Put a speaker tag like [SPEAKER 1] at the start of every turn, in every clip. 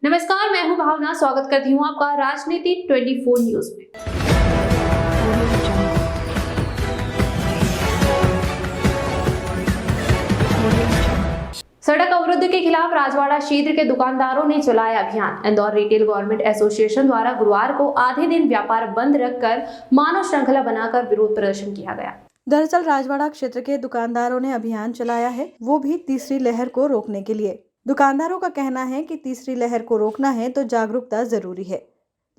[SPEAKER 1] नमस्कार, मैं हूं भावना। स्वागत करती हूं आपका राजनीति 24 न्यूज में। सड़क अवरुद्ध के खिलाफ राजवाड़ा क्षेत्र के दुकानदारों ने चलाया अभियान। इंदौर रिटेल गवर्नमेंट एसोसिएशन द्वारा गुरुवार को आधे दिन व्यापार बंद रखकर मानव श्रृंखला बनाकर विरोध प्रदर्शन किया गया।
[SPEAKER 2] दरअसल राजवाड़ा क्षेत्र के दुकानदारों ने अभियान चलाया है, वो भी तीसरी लहर को रोकने के लिए। दुकानदारों का कहना है कि तीसरी लहर को रोकना है तो जागरूकता जरूरी है।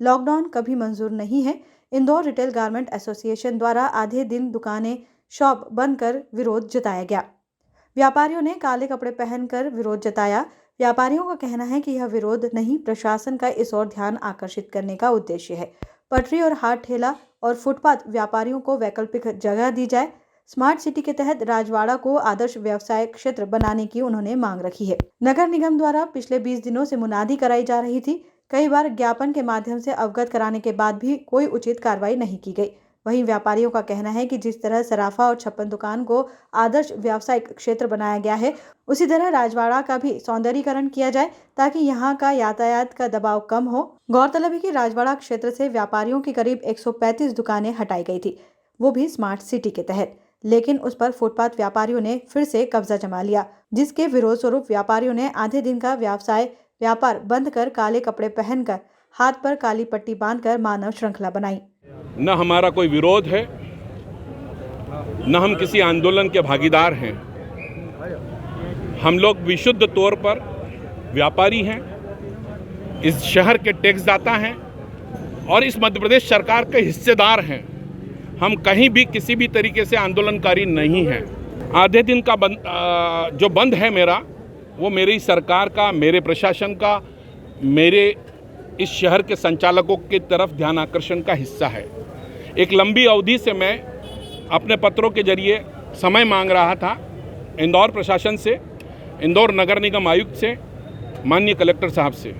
[SPEAKER 2] लॉकडाउन कभी मंजूर नहीं है। इंदौर रिटेल गारमेंट एसोसिएशन द्वारा आधे दिन दुकानें शॉप बंद कर विरोध जताया गया। व्यापारियों ने काले कपड़े पहनकर विरोध जताया। व्यापारियों का कहना है कि यह विरोध नहीं, प्रशासन का इस ओर ध्यान आकर्षित करने का उद्देश्य है। पटरी और हाट ठेला और फुटपाथ व्यापारियों को वैकल्पिक जगह दी जाए। स्मार्ट सिटी के तहत राजवाड़ा को आदर्श व्यवसाय क्षेत्र बनाने की उन्होंने मांग रखी है। नगर निगम द्वारा पिछले 20 दिनों से मुनादी कराई जा रही थी। कई बार ज्ञापन के माध्यम से अवगत कराने के बाद भी कोई उचित कार्रवाई नहीं की गई। वहीं व्यापारियों का कहना है कि जिस तरह सराफा और छप्पन दुकान को आदर्श व्यावसायिक क्षेत्र बनाया गया है, उसी तरह राजवाड़ा का भी सौंदर्यीकरण किया जाए ताकि यहां का यातायात का दबाव कम हो। गौरतलब है कि राजवाड़ा क्षेत्र से व्यापारियों की करीब 135 दुकानें हटाई गई थी, वो भी स्मार्ट सिटी के तहत, लेकिन उस पर फुटपाथ व्यापारियों ने फिर से कब्जा जमा लिया, जिसके विरोध स्वरूप व्यापारियों ने आधे दिन का व्यापार बंद कर काले कपड़े पहनकर हाथ पर काली पट्टी बांधकर मानव श्रृंखला बनाई।
[SPEAKER 3] न हमारा कोई विरोध है, न हम किसी आंदोलन के भागीदार हैं। हम लोग विशुद्ध तौर पर व्यापारी हैं, इस शहर के टैक्सदाता हैं और इस मध्य प्रदेश सरकार के हिस्सेदार हैं। हम कहीं भी किसी भी तरीके से आंदोलनकारी नहीं हैं। आधे दिन का जो बंद है मेरा, वो मेरी सरकार का, मेरे प्रशासन का, मेरे इस शहर के संचालकों की तरफ ध्यान आकर्षण का हिस्सा है। एक लंबी अवधि से मैं अपने पत्रों के जरिए समय मांग रहा था इंदौर प्रशासन से, इंदौर नगर निगम आयुक्त से, माननीय कलेक्टर साहब से।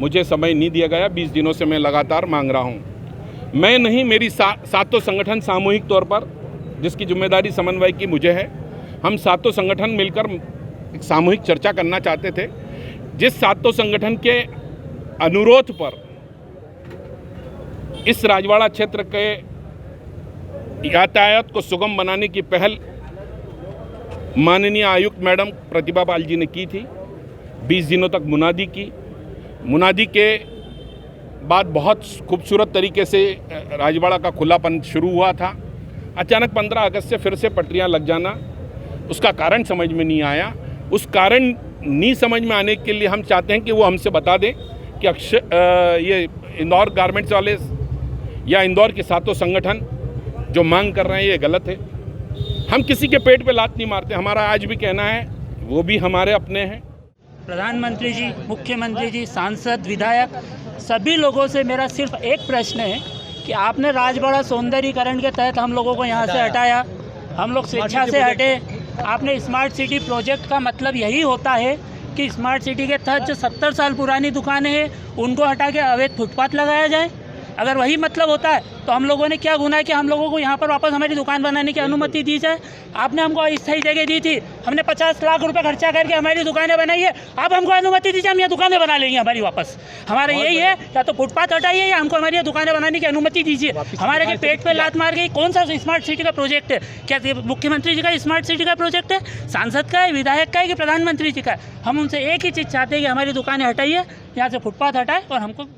[SPEAKER 3] मुझे समय नहीं दिया गया। 20 दिनों से मैं लगातार मांग रहा हूँ। मैं नहीं, मेरी सातों संगठन सामूहिक तौर पर, जिसकी जिम्मेदारी समन्वय की मुझे है, हम सातों संगठन मिलकर एक सामूहिक चर्चा करना चाहते थे। जिस सातों संगठन के अनुरोध पर इस राजवाड़ा क्षेत्र के यातायात को सुगम बनाने की पहल माननीय आयुक्त मैडम प्रतिभा पाल जी ने की थी। 20 दिनों तक मुनादी की। मुनादी के बाद बहुत खूबसूरत तरीके से राजवाड़ा का खुलापन शुरू हुआ था। अचानक 15 अगस्त से फिर से पटरियां लग जाना, उसका कारण समझ में नहीं आया। उस कारण नहीं समझ में आने के लिए हम चाहते हैं कि वो हमसे बता दें कि ये इंदौर गारमेंट्स वाले या इंदौर के सातों संगठन जो मांग कर रहे हैं ये गलत है। हम किसी के पेट पे लात नहीं मारते। हमारा आज भी कहना है, वो भी हमारे अपने हैं।
[SPEAKER 4] प्रधानमंत्री जी, मुख्यमंत्री जी, सांसद, विधायक, सभी लोगों से मेरा सिर्फ एक प्रश्न है कि आपने राजवाड़ा सौंदर्यीकरण के तहत हम लोगों को यहाँ से हटाया, हम लोग स्वेच्छा से हटे। आपने स्मार्ट सिटी प्रोजेक्ट का मतलब यही होता है कि स्मार्ट सिटी के तहत जो 70 साल पुरानी दुकानें हैं उनको हटा के अवैध फुटपाथ लगाया जाए। अगर वही मतलब होता है तो हम लोगों ने क्या गुनाह है कि हम लोगों को यहाँ पर वापस हमारी दुकान बनाने की अनुमति दी जाए। आपने हमको अस्थायी जगह दी थी, हमने 50 लाख रुपए खर्चा करके हमारी दुकानें बनाई है। आप हमको अनुमति दीजिए, हम यहाँ दुकानें बना लेंगे हमारी वापस। हमारा यही है, या तो फुटपाथ हटाइए या हमको हमारी दुकानें बनाने की अनुमति दीजिए। हमारे के पेट पे लात मार गई। कौन सा स्मार्ट सिटी का प्रोजेक्ट है? क्या मुख्यमंत्री जी का स्मार्ट सिटी का प्रोजेक्ट है, सांसद का है, विधायक का है कि प्रधानमंत्री जी का है? हम उनसे एक ही चीज़ चाहते हैं कि हमारी दुकानें हटाइए, यहाँ से फुटपाथ हटाए और हमको